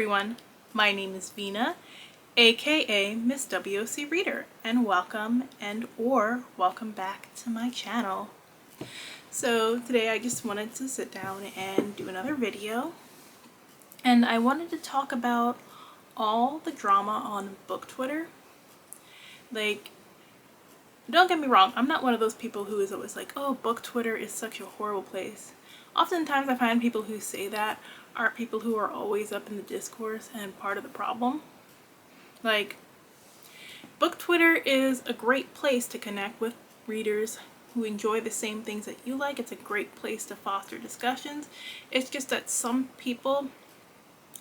everyone, my name is Vina, aka Miss WOC Reader, and welcome back to my channel. So today I just wanted to sit down and do another video, and I wanted to talk about all the drama on book Twitter. Like, don't get me wrong, I'm not one of those people who is always like, oh, book Twitter is such a horrible place. Oftentimes I find people who say that are people who are always up in the discourse and part of the problem. Like, book Twitter is a great place to connect with readers who enjoy the same things that you like. It's a great place to foster discussions. It's just that some people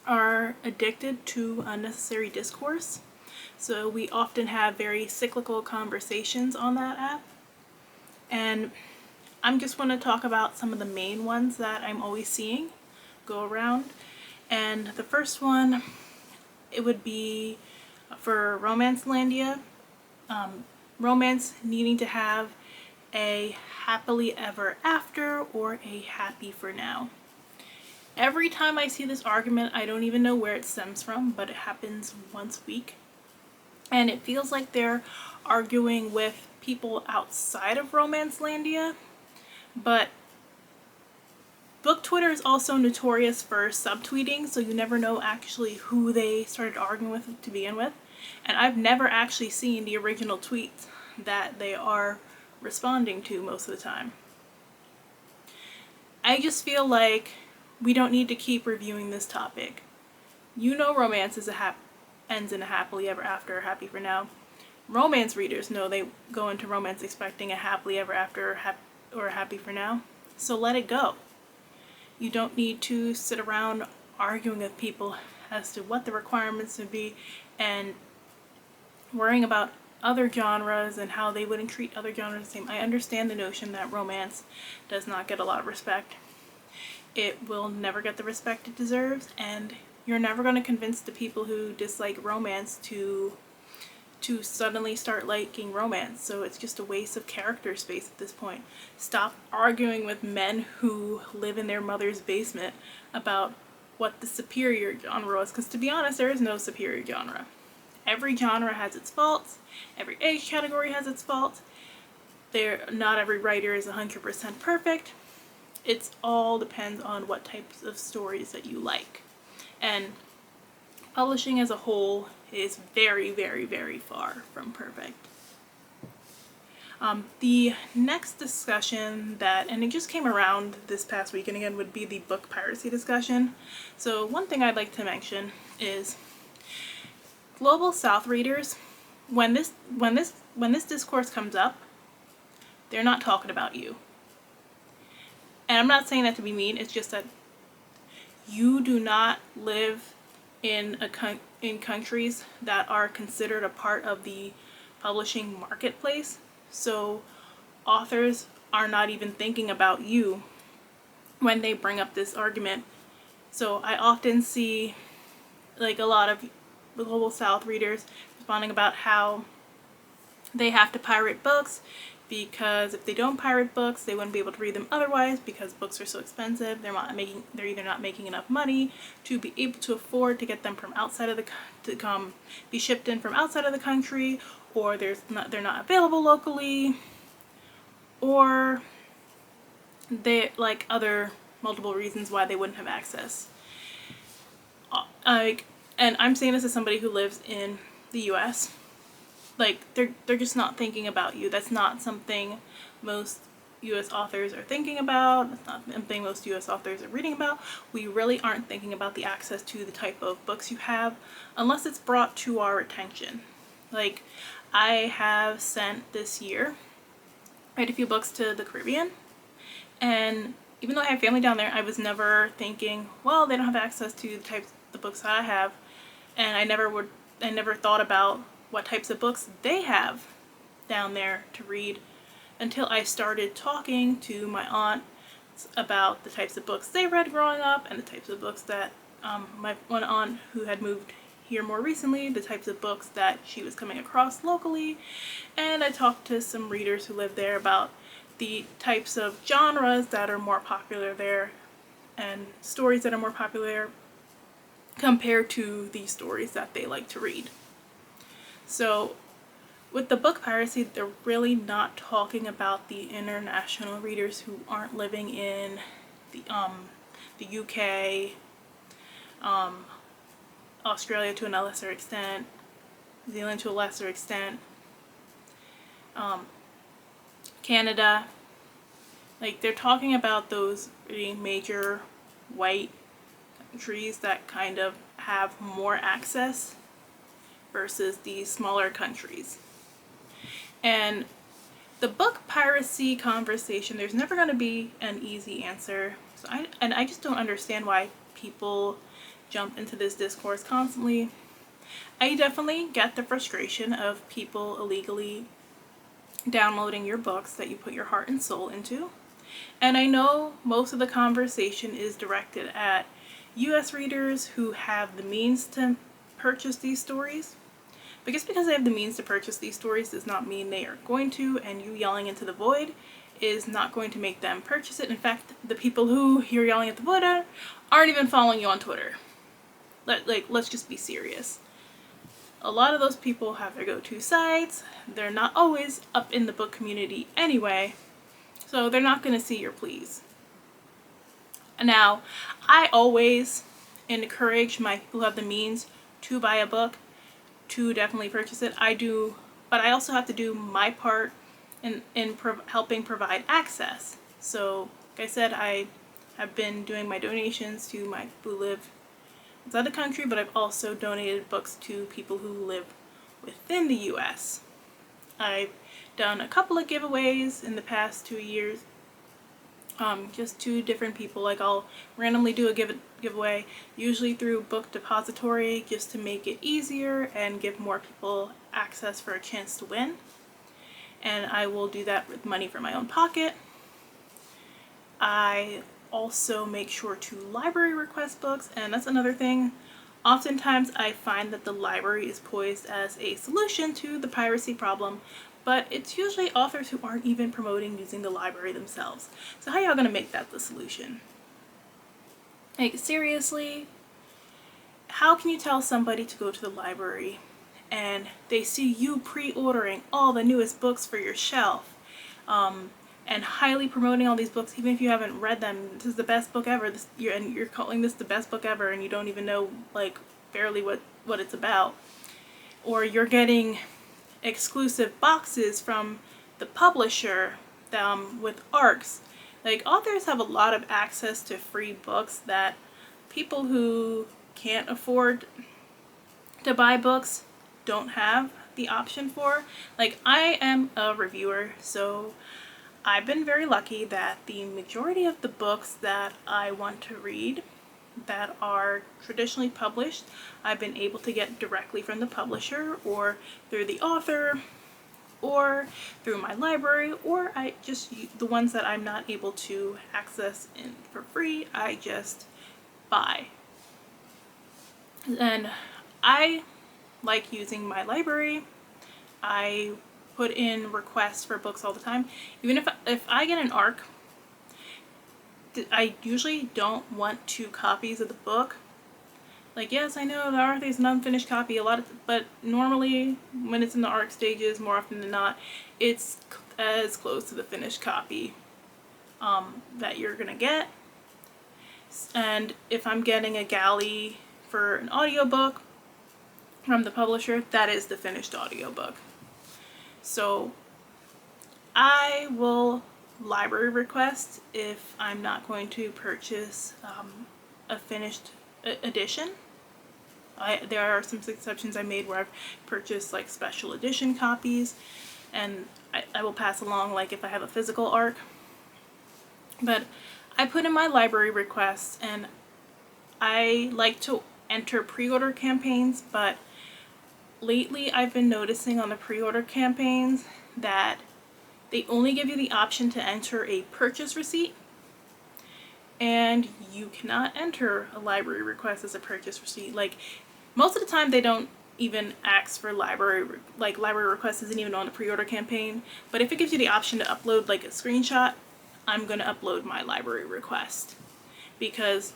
are addicted to unnecessary discourse. So we often have very cyclical conversations on that app. And I'm just going to talk about some of the main ones that I'm always seeing go around. And the first one, it would be for Romancelandia. Romance needing to have a happily ever after or a happy for now. Every time I see this argument, I don't even know where it stems from, but it happens once a week. And it feels like they're arguing with people outside of Romancelandia. But book Twitter is also notorious for subtweeting, so you never know actually who they started arguing with to begin with. And I've never actually seen the original tweets that they are responding to most of the time. I just feel like we don't need to keep reviewing this topic. You know, romance is ends in a happily ever after or happy for now. Romance readers know they go into romance expecting a happily ever after or a happy for now. So let it go. You don't need to sit around arguing with people as to what the requirements would be and worrying about other genres and how they wouldn't treat other genres the same. I understand the notion that romance does not get a lot of respect. It will never get the respect it deserves, and you're never going to convince the people who dislike romance to suddenly start liking romance. So it's just a waste of character space at this point. Stop arguing with men who live in their mother's basement about what the superior genre is, because to be honest, there is no superior genre. Every genre has its faults. Every age category has its faults. Not every writer is 100% perfect. It all depends on what types of stories that you like. And publishing as a whole is very, very, very far from perfect. The next discussion and it just came around this past week, and again would be the book piracy discussion. So one thing I'd like to mention is Global South readers, when this discourse comes up, they're not talking about you. And I'm not saying that to be mean, it's just that you do not live in countries that are considered a part of the publishing marketplace. So authors are not even thinking about you when they bring up this argument. So I often see like a lot of the Global South readers responding about how they have to pirate books because if they don't pirate books, they wouldn't be able to read them otherwise because books are so expensive. They're either not making enough money to be able to afford to get them from outside of be shipped in from outside of the country, or they're not available locally, or they like other multiple reasons why they wouldn't have access. And I'm saying this as somebody who lives in the US. Like, they're just not thinking about you. That's not something most US authors are thinking about. That's not something most US authors are reading about. We really aren't thinking about the access to the type of books you have unless it's brought to our attention. Like, I have sent this year quite a few books to the Caribbean, and even though I have family down there, I was never thinking, well, they don't have access to the books that I have, and I never thought about what types of books they have down there to read until I started talking to my aunt about the types of books they read growing up and the types of books that my one aunt who had moved here more recently, the types of books that she was coming across locally. And I talked to some readers who live there about the types of genres that are more popular there and stories that are more popular compared to the stories that they like to read. So with the book piracy, they're really not talking about the international readers who aren't living in the UK, Australia to a lesser extent, New Zealand to a lesser extent, Canada. Like, they're talking about those really major white countries that kind of have more access versus the smaller countries. And the book piracy conversation, there's never going to be an easy answer. So I just don't understand why people jump into this discourse constantly. I definitely get the frustration of people illegally downloading your books that you put your heart and soul into. And I know most of the conversation is directed at US readers who have the means to purchase these stories. But just because they have the means to purchase these stories does not mean they are going to, and you yelling into the void is not going to make them purchase it. In fact, the people who you're yelling at the void at aren't even following you on Twitter. Let's just be serious. A lot of those people have their go-to sites. They're not always up in the book community anyway, so they're not going to see your pleas. Now, I always encourage my people who have the means to buy a book to definitely purchase it. I do, but I also have to do my part in helping provide access. So, like I said, I have been doing my donations to my people who live outside the country, but I've also donated books to people who live within the US. I've done a couple of giveaways in the past 2 years, just to different people. Like, I'll randomly do a giveaway, usually through Book Depository, just to make it easier and give more people access for a chance to win. And I will do that with money from my own pocket. I also make sure to library request books, and that's another thing. Oftentimes I find that the library is poised as a solution to the piracy problem, but it's usually authors who aren't even promoting using the library themselves. So how y'all gonna make that the solution? Like, seriously, how can you tell somebody to go to the library and they see you pre-ordering all the newest books for your shelf, and highly promoting all these books, even if you haven't read them? This is the best book ever. And you're calling this the best book ever, and you don't even know, like, barely what it's about. Or you're getting exclusive boxes from the publisher with ARCs. Like, authors have a lot of access to free books that people who can't afford to buy books don't have the option for. Like, I am a reviewer, so I've been very lucky that the majority of the books that I want to read that are traditionally published, I've been able to get directly from the publisher, or through the author, or through my library, or I just, the ones that I'm not able to access for free, I just buy. And I like using my library. I put in requests for books all the time. Even if I get an ARC, I usually don't want 2 copies of the book. Like, yes, I know the ARC is an unfinished copy, but normally when it's in the ARC stages, more often than not, it's as close to the finished copy that you're gonna get. And if I'm getting a galley for an audiobook from the publisher, that is the finished audiobook. So I will library request if I'm not going to purchase a finished edition. There are some exceptions I made where I've purchased like special edition copies, and I will pass along, like, if I have a physical ARC. But I put in my library requests, and I like to enter pre-order campaigns, but lately I've been noticing on the pre-order campaigns that they only give you the option to enter a purchase receipt, and you cannot enter a library request as a purchase receipt. Like, most of the time they don't even ask for library request isn't even on the pre-order campaign, but if it gives you the option to upload like a screenshot, I'm going to upload my library request, because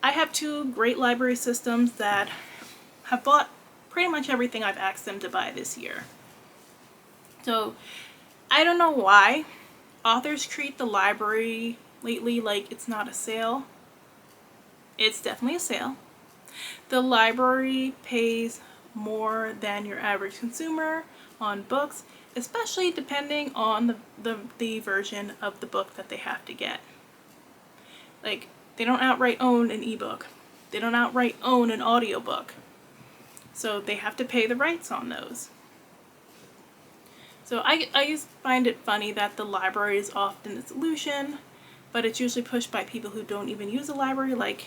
I have two great library systems that have bought pretty much everything I've asked them to buy this year. So I don't know why authors treat the library lately like it's not a sale. It's definitely a sale. The library pays more than your average consumer on books, especially depending on the version of the book that they have to get. Like, they don't outright own an ebook. They don't outright own an audiobook. So they have to pay the rights on those. So I just find it funny that the library is often the solution, but it's usually pushed by people who don't even use the library. Like,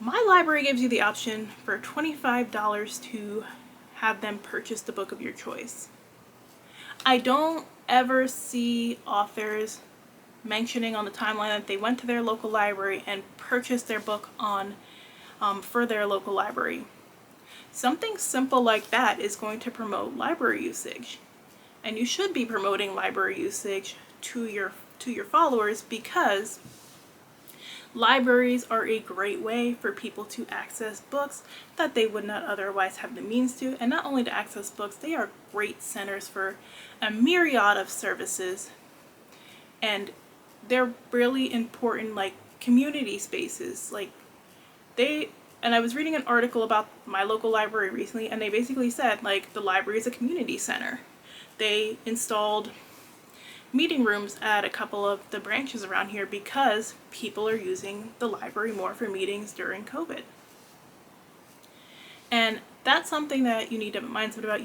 my library gives you the option for $25 to have them purchase the book of your choice. I don't ever see authors mentioning on the timeline that they went to their local library and purchased their book on for their local library. Something simple like that is going to promote library usage. And you should be promoting library usage to your followers, because libraries are a great way for people to access books that they would not otherwise have the means to. And not only to access books, they are great centers for a myriad of services. And they're really important, like, community spaces. Like, and I was reading an article about my local library recently, and they basically said, like, the library is a community center. They installed meeting rooms at a couple of the branches around here because people are using the library more for meetings during COVID. And that's something that you need to have a mindset about.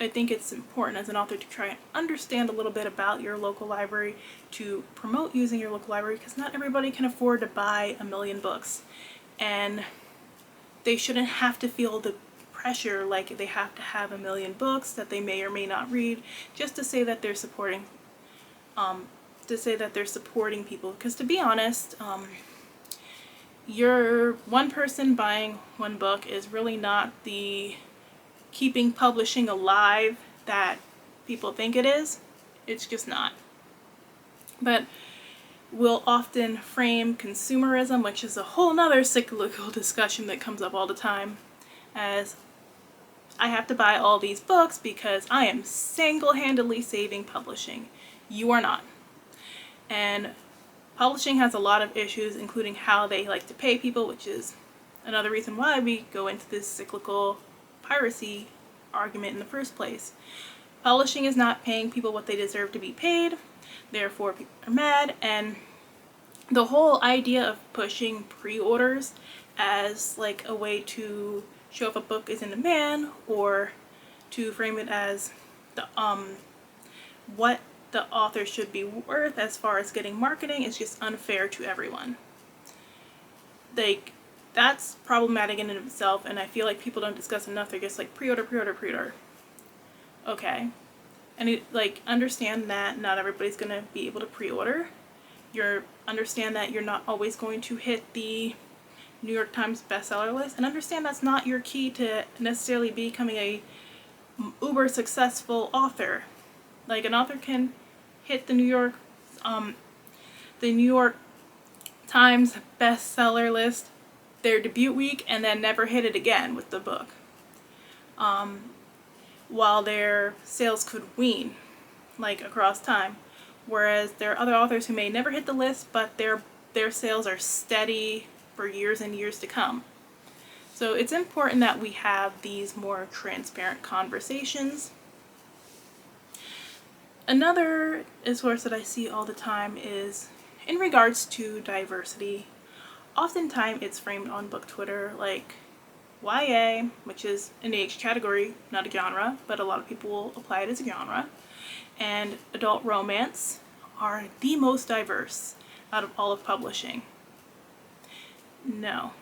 I think it's important as an author to try and understand a little bit about your local library, to promote using your local library, because not everybody can afford to buy a million books. And they shouldn't have to feel the pressure like they have to have a million books that they may or may not read just to say that they're supporting people. Because to be honest, your one person buying one book is really not the keeping publishing alive that people think it is. It's just not. But we'll often frame consumerism, which is a whole nother cyclical discussion that comes up all the time, as I have to buy all these books because I am single-handedly saving publishing. You are not. And publishing has a lot of issues, including how they like to pay people, which is another reason why we go into this cyclical piracy argument in the first place. Publishing is not paying people what they deserve to be paid, therefore people are mad. And the whole idea of pushing pre-orders as like a way to show if a book is in demand, or to frame it as the what the author should be worth as far as getting marketing, is just unfair to everyone. Like, that's problematic in and of itself, and I feel like people don't discuss enough. They're just like, pre-order, pre-order, pre-order. Okay. And understand that not everybody's gonna be able to pre-order. Understand that you're not always going to hit the New York Times bestseller list, and understand that's not your key to necessarily becoming a uber successful author. Like, an author can hit the New York Times bestseller list their debut week and then never hit it again with the book, while their sales could wane like across time. Whereas there are other authors who may never hit the list, but their sales are steady for years and years to come. So it's important that we have these more transparent conversations. Another source that I see all the time is in regards to diversity. Oftentimes it's framed on book Twitter like YA, which is an age category, not a genre, but a lot of people will apply it as a genre, and adult romance are the most diverse out of all of publishing. No.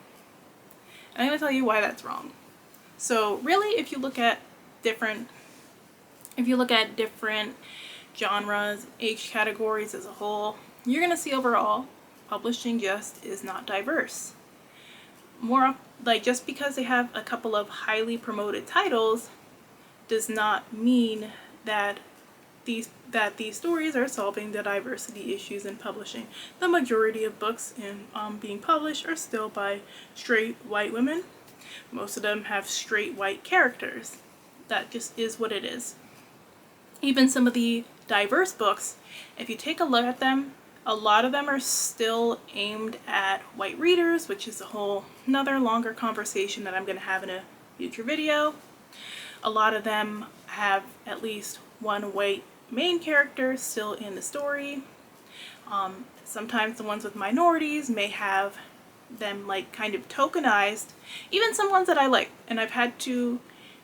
And I'm going to tell you why that's wrong. So really, if you look at different genres, age categories as a whole, you're going to see overall publishing just is not diverse. Just because they have a couple of highly promoted titles does not mean that these stories are solving the diversity issues in publishing. The majority of books being published are still by straight white women. Most of them have straight white characters. That just is what it is. Even some of the diverse books, if you take a look at them, a lot of them are still aimed at white readers, which is a whole another longer conversation that I'm going to have in a future video. A lot of them have at least one white main character still in the story. Sometimes the ones with minorities may have them like kind of tokenized. Even some ones that I like, and I've had to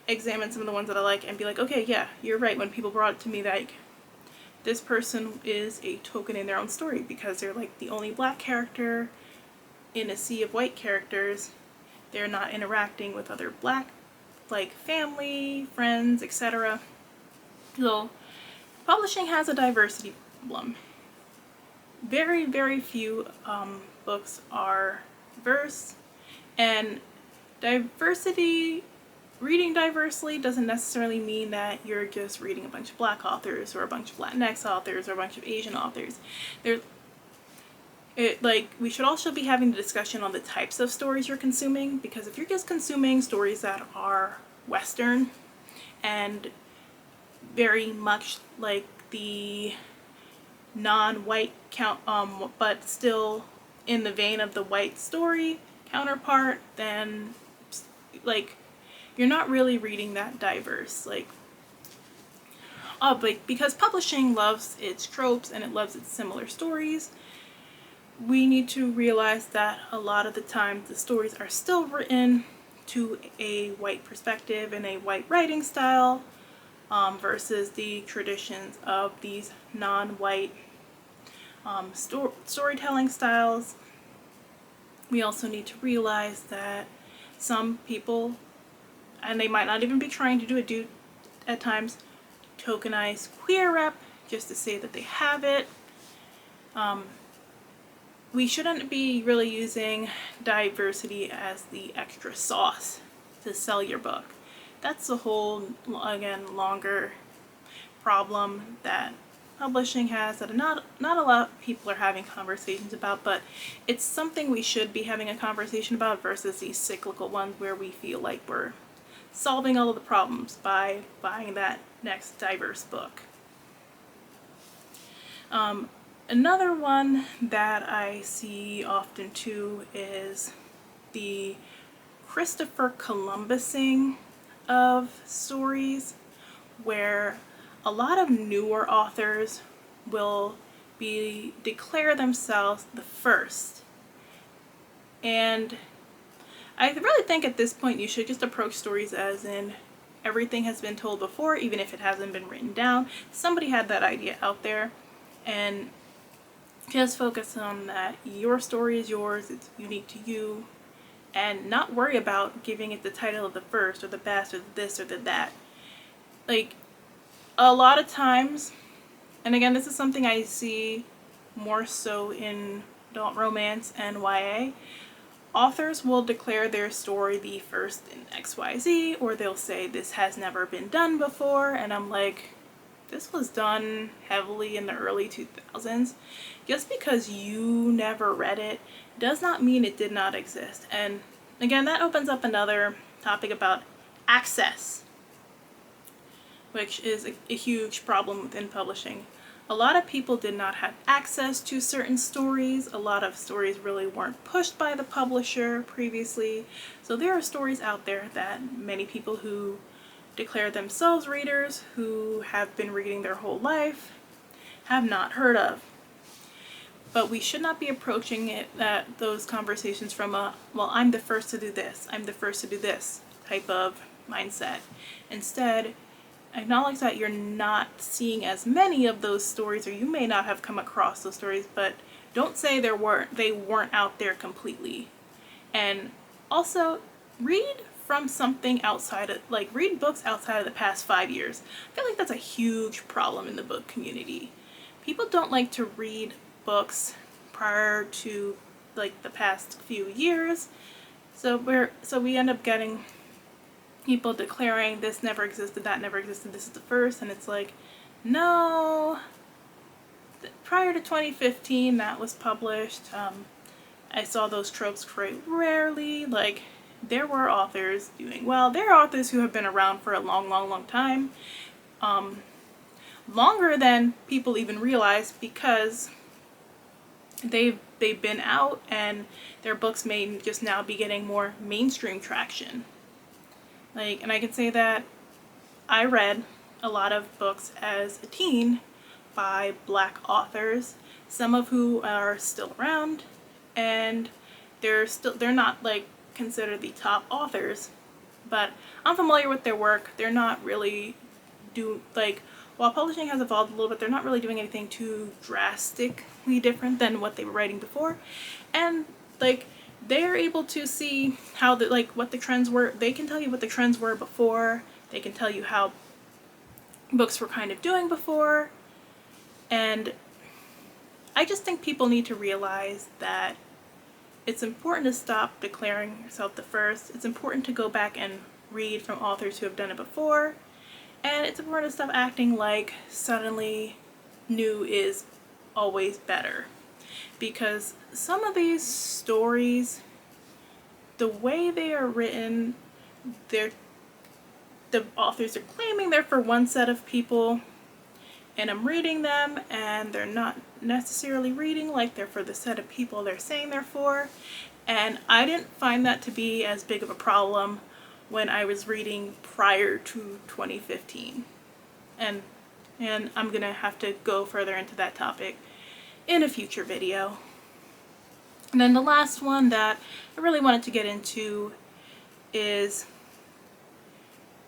examine some of the ones that I like and be like, okay, yeah, you're right, when people brought it to me like this person is a token in their own story because they're like the only black character in a sea of white characters. They're not interacting with other black like family, friends, etc. So publishing has a diversity problem. Very, very few books are diverse, and reading diversely doesn't necessarily mean that you're just reading a bunch of black authors or a bunch of Latinx authors or a bunch of Asian authors. We should also be having the discussion on the types of stories you're consuming, because if you're just consuming stories that are Western and very much like the non-white but still in the vein of the white story counterpart, then like you're not really reading that diverse. Because publishing loves its tropes and it loves its similar stories, we need to realize that a lot of the time the stories are still written to a white perspective and a white writing style, versus the traditions of these non-white storytelling styles. We also need to realize that some people, and they might not even be trying to do at times, tokenize queer rep just to say that they have it. We shouldn't be really using diversity as the extra sauce to sell your book. That's a whole, again, longer problem that publishing has that not a lot of people are having conversations about, but it's something we should be having a conversation about versus these cyclical ones where we feel like we're solving all of the problems by buying that next diverse book. Another one that I see often too is the Christopher Columbusing of stories, where a lot of newer authors will declare themselves the first. And I really think at this point you should just approach stories as in everything has been told before, even if it hasn't been written down. Somebody had that idea out there, and just focus on that your story is yours, it's unique to you, and not worry about giving it the title of the first or the best or the this or the that. Like, a lot of times, and again, this is something I see more so in adult romance and YA, authors will declare their story the first in XYZ, or they'll say this has never been done before, and I'm like, this was done heavily in the early 2000s. Just because you never read it does not mean it did not exist. And again, that opens up another topic about access, which is a huge problem within publishing. A lot of people did not have access to certain stories. A lot of stories really weren't pushed by the publisher previously. So there are stories out there that many people who declare themselves readers, who have been reading their whole life, have not heard of. But we should not be approaching those conversations from a, well, I'm the first to do this, I'm the first to do this type of mindset. Instead, acknowledge that you're not seeing as many of those stories, or you may not have come across those stories, but don't say they weren't out there completely. And also, read from something outside of, read books outside of the past 5 years. I feel like that's a huge problem in the book community. People don't like to read books prior to the past few years, so we end up getting people declaring this never existed, that never existed, this is the first, and it's like, no, prior to 2015 that was published. I saw those tropes quite rarely. Like, there were authors doing well. There are authors who have been around for a long time. Longer than people even realize, because they've been out and their books may just now be getting more mainstream traction. Like, and I can say that I read a lot of books as a teen by Black authors, some of who are still around, and they're not like considered the top authors, but I'm familiar with their work. They're not really while publishing has evolved a little bit, they're not really doing anything too drastically different than what they were writing before, and like they're able to see how what the trends were. They can tell you what the trends were before. They can tell you how books were kind of doing before, and I just think people need to realize that it's important to stop declaring yourself the first. It's important to go back and read from authors who have done it before, and it's important to stop acting like suddenly new is always better. Because some of these stories, the way they are written, the authors are claiming they're for one set of people, and I'm reading them and they're not necessarily reading like they're for the set of people they're saying they're for. And I didn't find that to be as big of a problem when I was reading prior to 2015. And I'm gonna have to go further into that topic in a future video. And then the last one that I really wanted to get into is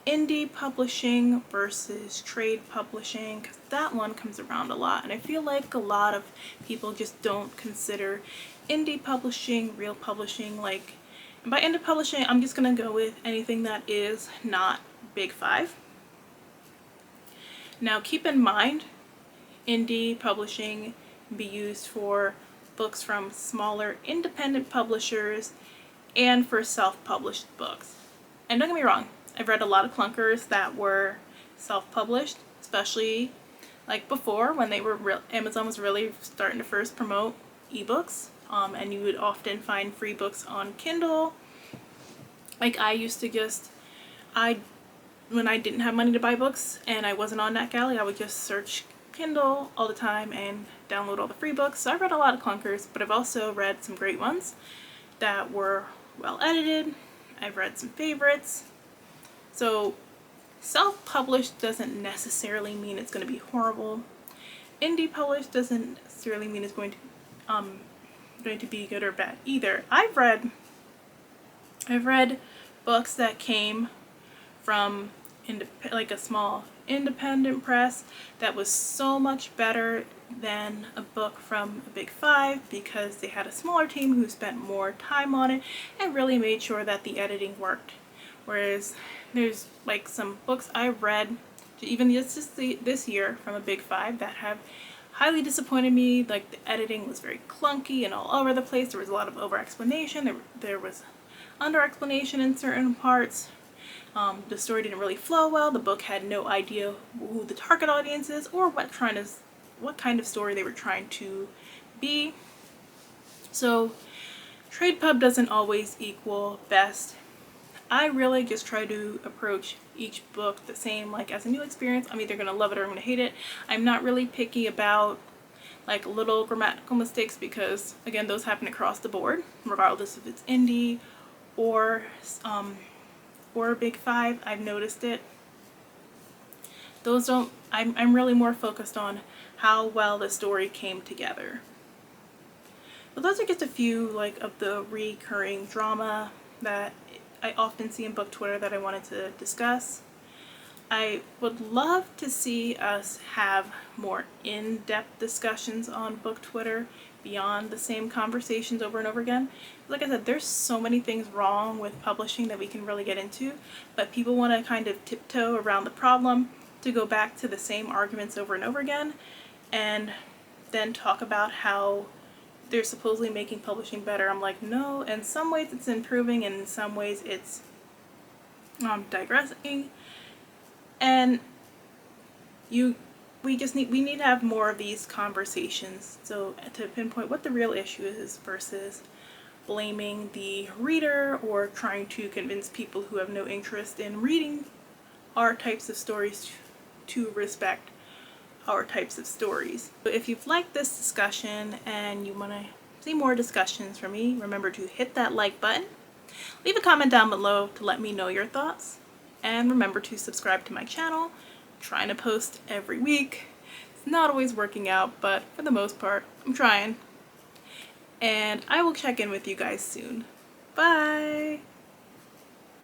indie publishing versus trade publishing, because that one comes around a lot, and I feel like a lot of people just don't consider indie publishing real publishing. Like, and by indie publishing, I'm just gonna go with anything that is not Big Five. Now keep in mind, indie publishing can be used for books from smaller independent publishers and for self-published books. And don't get me wrong, I've read a lot of clunkers that were self-published, especially like before when they were Amazon was really starting to first promote ebooks, and you would often find free books on Kindle. Like, I used to when I didn't have money to buy books and I wasn't on NetGalley, I would just search Kindle all the time and download all the free books. So I read a lot of clunkers, but I've also read some great ones that were well edited. I've read some favorites. So self-published doesn't necessarily mean it's going to be horrible. Indie published doesn't necessarily mean it's going to be good or bad either. I've read books that came from like a small independent press that was so much better than a book from a Big Five, because they had a smaller team who spent more time on it and really made sure that the editing worked. Whereas there's like some books I read even this year from a Big Five that have highly disappointed me. Like, the editing was very clunky and all over the place. There was a lot of over explanation. There was under explanation in certain parts. The story didn't really flow well. The book had no idea who the target audience is or what kind of story they were trying to be. So trade pub doesn't always equal best. I really just try to approach each book the same, like as a new experience. I'm either gonna love it or I'm gonna hate it. I'm not really picky about like little grammatical mistakes, because again, those happen across the board, regardless if it's indie or Big Five. I've noticed it. Those don't. I'm really more focused on how well the story came together. But those are just a few like of the recurring drama that I often see in book Twitter that I wanted to discuss. I would love to see us have more in-depth discussions on book Twitter beyond the same conversations over and over again. Like I said, there's so many things wrong with publishing that we can really get into, but people want to kind of tiptoe around the problem to go back to the same arguments over and over again, and then talk about how they're supposedly making publishing better. I'm like, no, in some ways it's improving, and in some ways it's digressing. And we need to have more of these conversations, so to pinpoint what the real issue is versus blaming the reader or trying to convince people who have no interest in reading our types of stories to respect our types of stories. So if you've liked this discussion and you want to see more discussions from me, remember to hit that like button, leave a comment down below to let me know your thoughts, and remember to subscribe to my channel. I'm trying to post every week. It's not always working out, but for the most part, I'm trying. And I will check in with you guys soon. Bye!